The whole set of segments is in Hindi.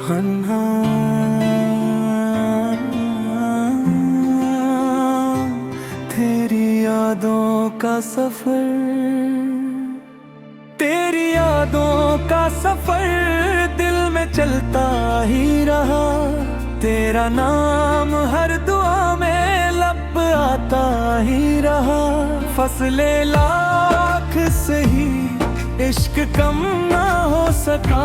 हन्ना तेरी यादों का सफर, तेरी यादों का सफर दिल में चलता ही रहा। तेरा नाम हर दुआ में लब आता ही रहा। फसले लाख सही इश्क कम ना हो सका।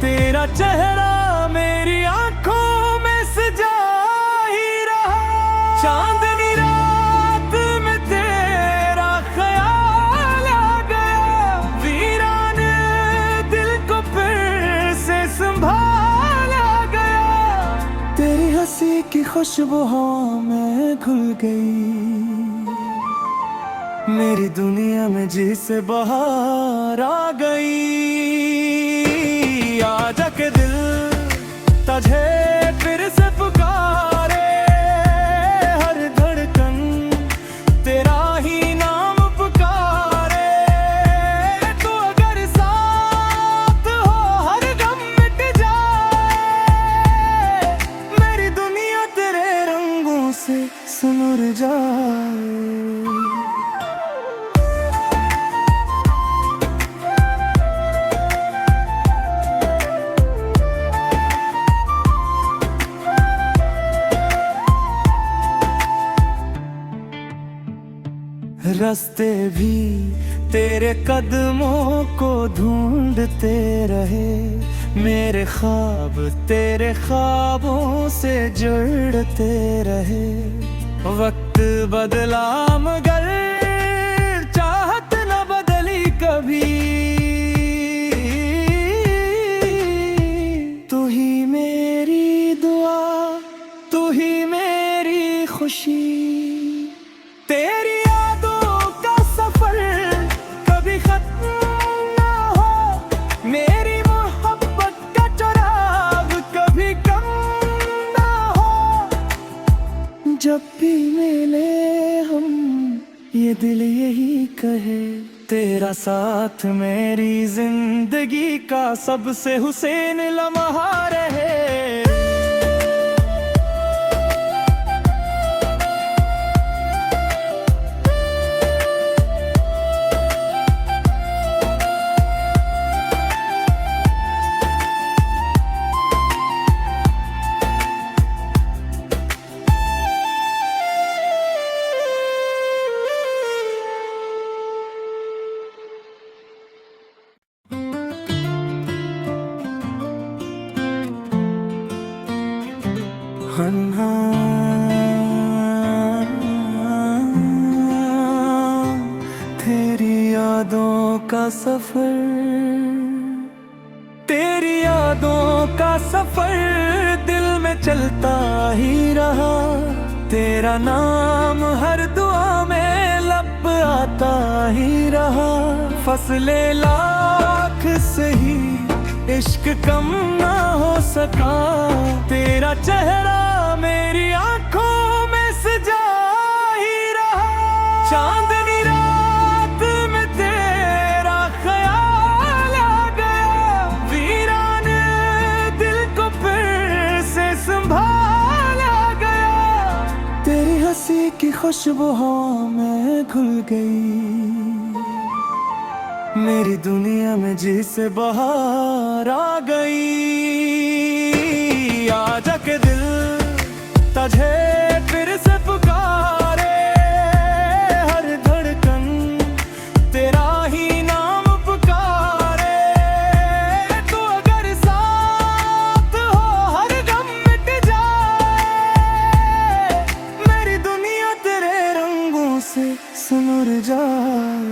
तेरा चेहरा मेरी आंखों में सजा ही रहा। चांदनी रात में तेरा ख्याल आ गया। वीरान दिल को फिर से संभाला गया। तेरी हंसी की खुशबू हवा में घुल गई। मेरी दुनिया में जिसे बहार आ गई। आजा के दिल तुझे फिर से पुकारे। हर धड़कन तेरा ही नाम पुकारे। तू अगर साथ हो हर गम मिट जाए। मेरी दुनिया तेरे रंगों से सुनुर जाए। रास्ते भी तेरे कदमों को ढूंढते रहे। मेरे ख्वाब तेरे ख्वाबों से जुड़ते रहे। वक्त बदला मगर चाहत न बदली कभी। तू ही मेरी दुआ, तू ही मेरी खुशी। तेरी जब भी मिले हम ये दिल यही कहे। तेरा साथ मेरी जिंदगी का सबसे हुसैन लम्हा रहे। हन्ना तेरी यादों का सफर, तेरी यादों का सफर दिल में चलता ही रहा। तेरा नाम हर दुआ में लब आता ही रहा। फसले लाख सही इश्क कम ना हो सका। तेरा चेहरा मेरी आंखों में सजा ही रहा। चांदनी रात में तेरा ख्याल आ गया। वीरान दिल को फिर से संभाला गया। तेरी हंसी की खुशबू हवा में घुल गई। मेरी दुनिया में जिसे बहार आ गई। आजा के दिल तुझे फिर से पुकारे। हर धड़कन तेरा ही नाम पुकारे। तू अगर साथ हो हर गम मिट जाए। मेरी दुनिया तेरे रंगों से सुनुर जाए।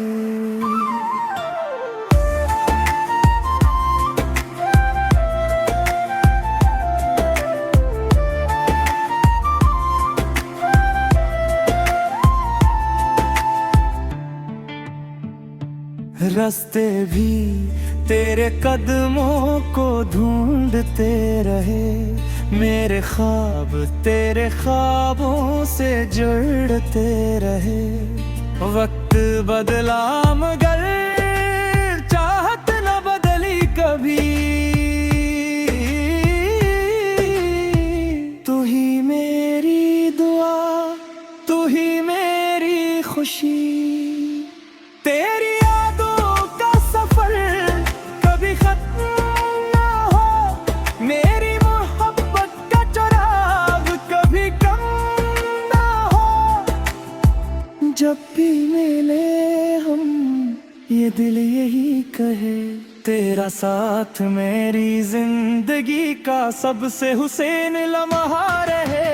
रास्ते भी तेरे कदमों को ढूंढते रहे। मेरे ख्वाब तेरे ख्वाबों से जुड़ते रहे। वक्त बदला मगर चाहत न बदली कभी। ये दिल यही कहे, तेरा साथ मेरी जिंदगी का सबसे हुसैन लम्हा रहे।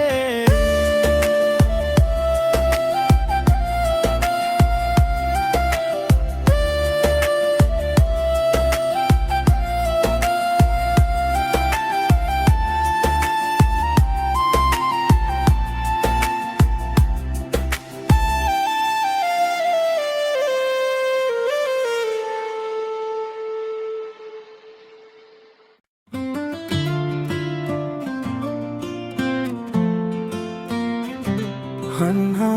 अन्हा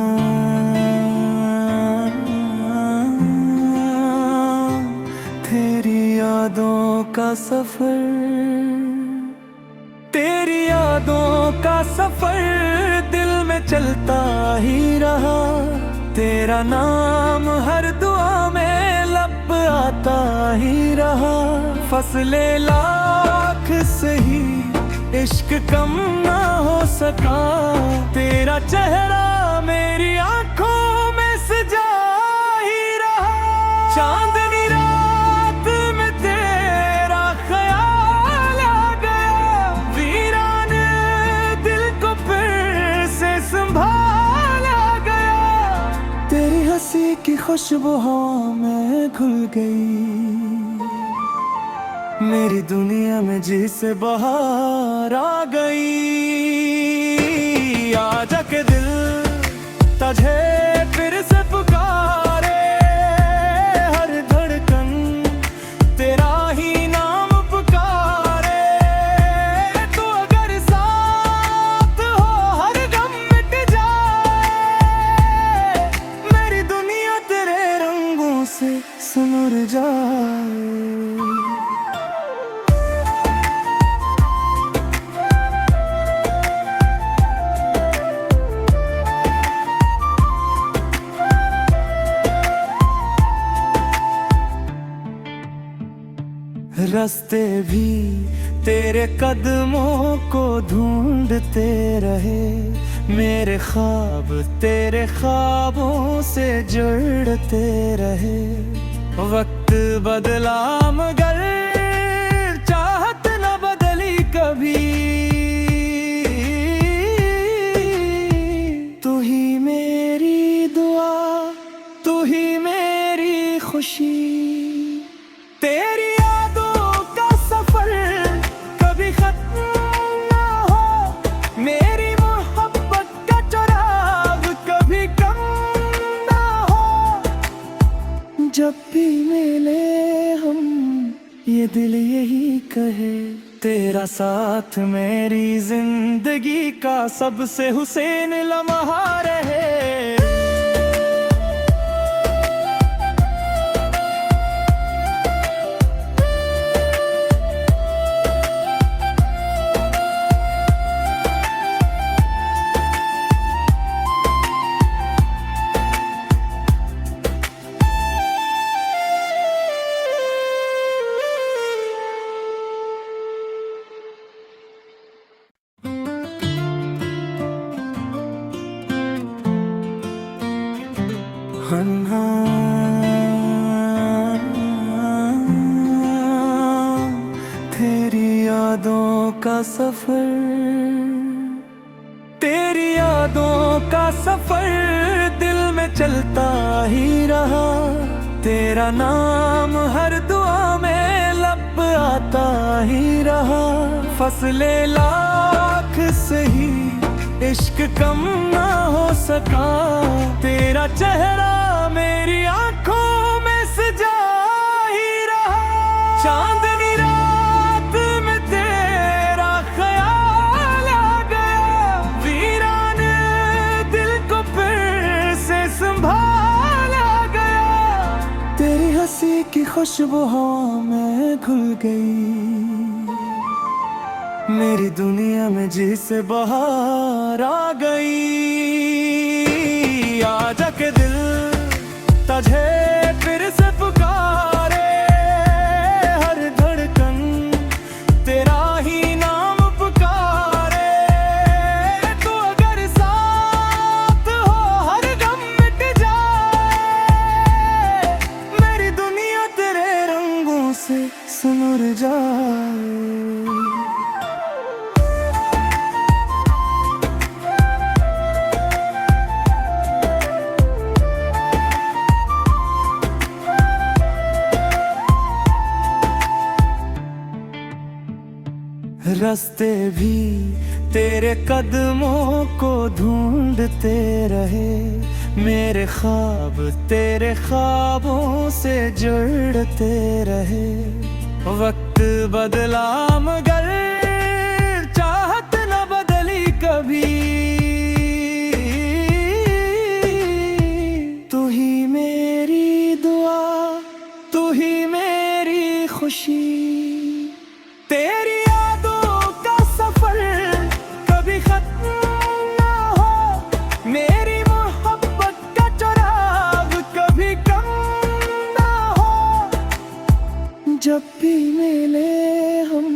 तेरी यादों का सफर, तेरी यादों का सफर दिल में चलता ही रहा। तेरा नाम हर दुआ में लब आता ही रहा। फसले लाख सही इश्क कम ना हो सका। तेरा चेहरा मेरी आंखों में सजा ही रहा। चांदनी रात में तेरा ख्याल आ गया। वीरान दिल को फिर से संभाला गया। तेरी हंसी की खुशबू हवा में घुल गई। मेरी दुनिया में जिसे बहार आ गई। आजा के दिल तुझे फिर से पुकारे। हर धड़कन तेरा ही नाम पुकारे। तू अगर साथ हो हर गम मिट जाए। मेरी दुनिया तेरे रंगों से सुनर जाए। रास्ते भी तेरे कदमों को ढूंढते रहे। मेरे ख्वाब तेरे ख्वाबों से जुड़ते रहे। वक्त बदला मगर चाहत न बदली कभी। तू ही मेरी दुआ, तू ही मेरी खुशी। तेरी जब भी मिले हम ये दिल यही कहे, तेरा साथ मेरी जिंदगी का सबसे हुसैन लम्हा रहे। अन्हा तेरी यादों का सफर, तेरी यादों का सफर दिल में चलता ही रहा। तेरा नाम हर दुआ में लब आता ही रहा। फसले लाख सही इश्क कम ना हो सका। तेरा चेहरा मेरी आंखों में सजा ही रहा। चांदनी रात में तेरा ख्याल आ गया। वीरान दिल को फिर से संभाला गया। तेरी हंसी की खुशबू हवा में घुल गई। मेरी दुनिया में जिसे बहार आ गई। आजा के दिल तुझे फिर से पुकारे। हर धड़कन तेरा ही नाम पुकारे। तू अगर साथ हो हर गम मिट जाए। मेरी दुनिया रास्ते भी तेरे कदमों को ढूंढते रहे, मेरे ख्वाब तेरे ख्वाबों से जुड़ते रहे। वक्त बदला मगर चाहत न बदली कभी, तू ही मेरी दुआ, तू ही मेरी खुशी। तेरी यादों का सफर कभी खत्म ना हो, मेरी मोहब्बत का चराग कभी कम ना हो। जब भी मिले हम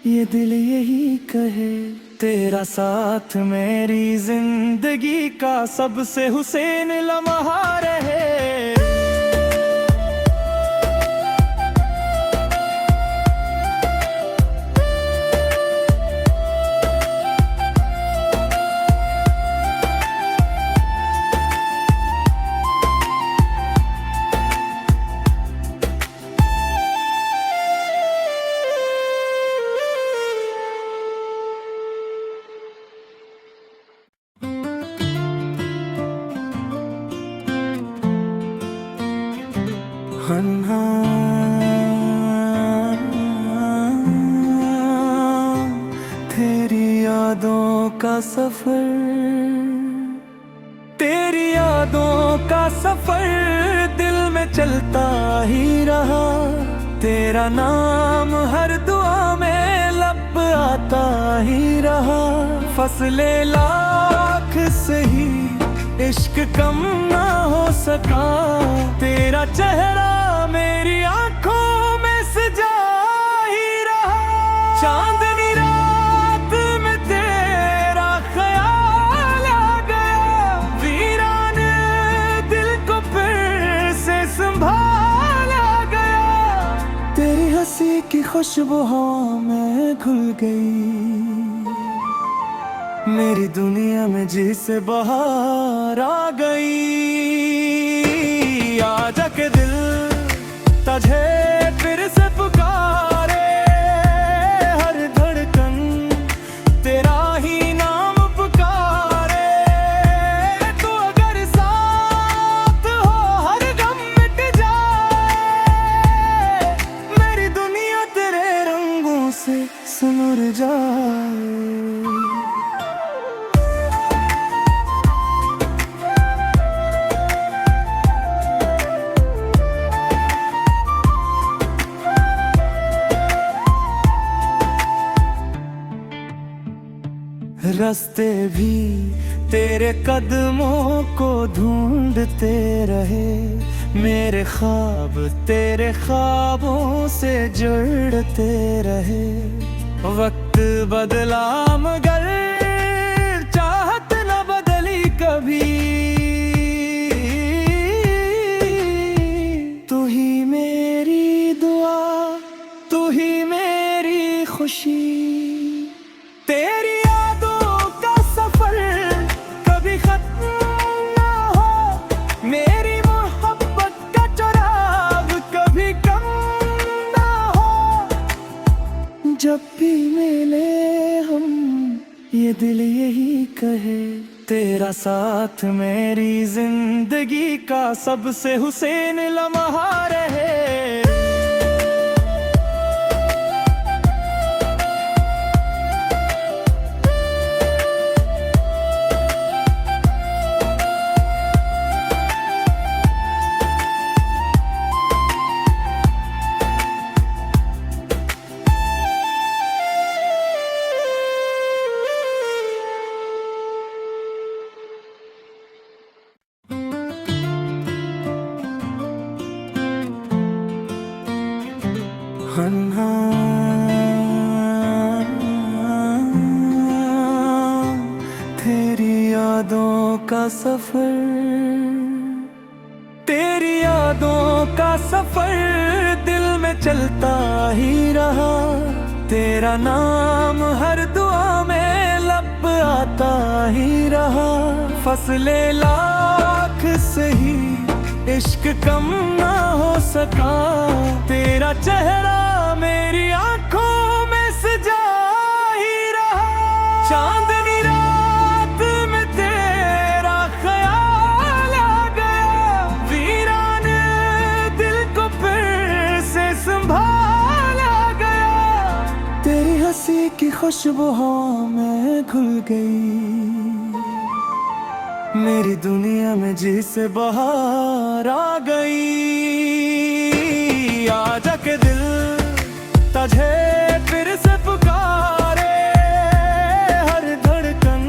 ये दिल यही कहे, तेरा साथ मेरी जिंदगी का सबसे हुसैन लम्हा रहे। तेरी यादों का सफर, तेरी यादों का सफर दिल में चलता ही रहा। तेरा नाम हर दुआ में लब आता ही रहा। फसले लाख सही इश्क कम ना हो सका, तेरा चेहरा मेरी आंखों में सजा ही रहा। चांदनी रात में तेरा ख्याल आ गया, वीरान दिल को फिर से संभाला गया। तेरी हंसी की खुशबू हवा में घुल गई, मेरी दुनिया में जिसे बहार आ गई। आजा के दिल तुझे फिर से पुकारे, हर धड़कन तेरा ही नाम पुकारे। तू अगर साथ हो हर गम मिट जाए, मेरी दुनिया तेरे रंगों से सुनुर जाए। रास्ते भी तेरे कदमों को ढूंढते रहे, मेरे ख्वाब तेरे ख्वाबों से जुड़ते रहे। वक्त बदला मगर चाहत न बदली कभी, तू ही मेरी दुआ, तू ही मेरी खुशी। तेरी यादों का सफर कभी खत्म ना हो, मेरी मोहब्बत का चराग कभी कम ना हो। जब भी मिले हम ये दिल यही कहे, तेरा साथ मेरी जिंदगी का सबसे हुसैन लम्हा रहे। तेरी यादों का सफर, तेरी यादों का सफर दिल में चलता ही रहा। तेरा नाम हर दुआ में लब आता ही रहा। फसले लाख सही इश्क कम ना हो सका, तेरा चेहरा मेरी आंखों में सजा हंसी की खुशबू हवा में घुल गई, मेरी दुनिया में जिसे बहार आ गई। आजा के दिल तुझे फिर से पुकारे, हर धड़कन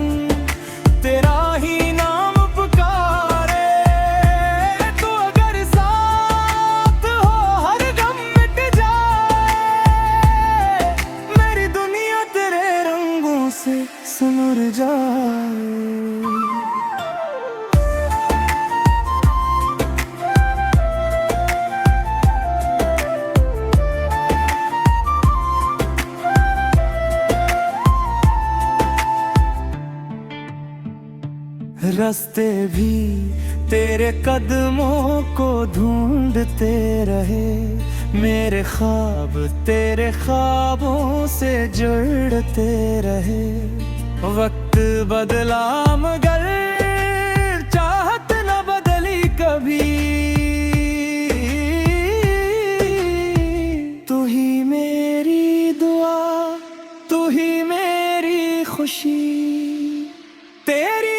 तेरा ही नाम पुकारे। तू अगर साथ हो हर गम मिट जाए, मेरी दुनिया तेरे रंगों से सिमर जाए। रास्ते भी तेरे कदमों को ढूंढते रहे, मेरे ख्वाब तेरे ख्वाबों से जुड़ते रहे। वक्त बदला मगर चाहत न बदली कभी, तू ही मेरी दुआ, तू ही मेरी खुशी। तेरी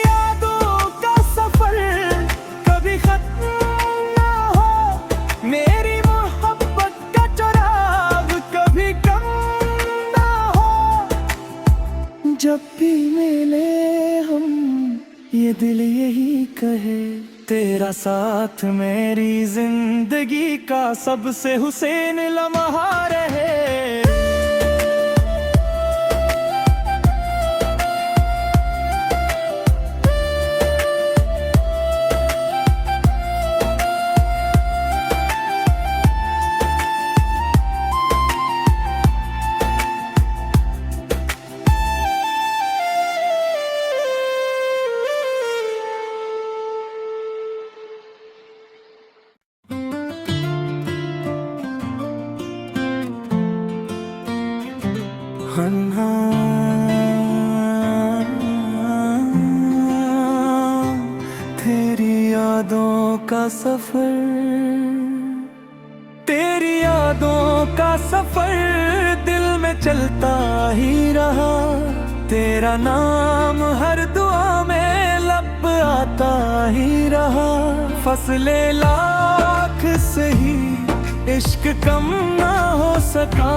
जब भी मिले हम ये दिल यही कहे, तेरा साथ मेरी जिंदगी का सबसे हुसैन लम्हा रहे। तेरी यादों का सफर, तेरी यादों का सफर दिल में चलता ही रहा। तेरा नाम हर दुआ में लब आता ही रहा। फसले लाख सही इश्क कम ना हो सका,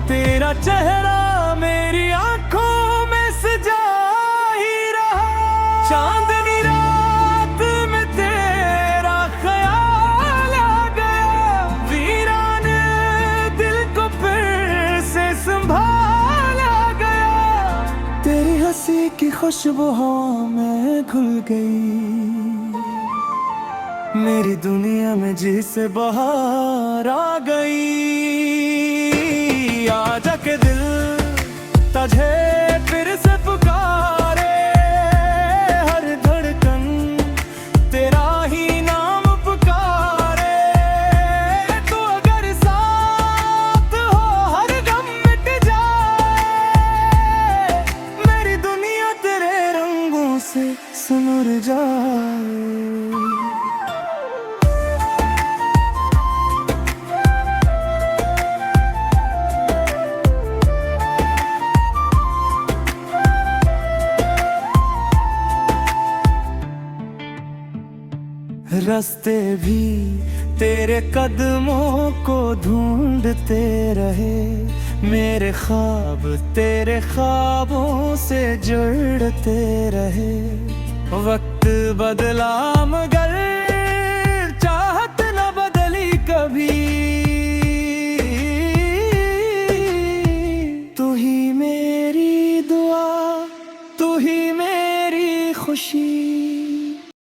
तेरा चेहरा मेरी आंखों में सजा ही रहा। चांदनी रात में तेरा ख्याल आ गया, वीरान दिल को फिर से संभाला गया। तेरी हंसी की खुशबू हवा में घुल गई, मेरी दुनिया में जिसे बहार आ गई। आजा के दिल तुझे फिर से पुकारे, हर धड़कन तेरा ही नाम पुकारे। तू अगर साथ हो हर गम मिट जाए, मेरी दुनिया तेरे रंगों से सिमर जाए। रास्ते भी तेरे कदमों को ढूंढते रहे, मेरे ख्वाब तेरे ख्वाबों से जुड़ते रहे। वक्त बदला मगर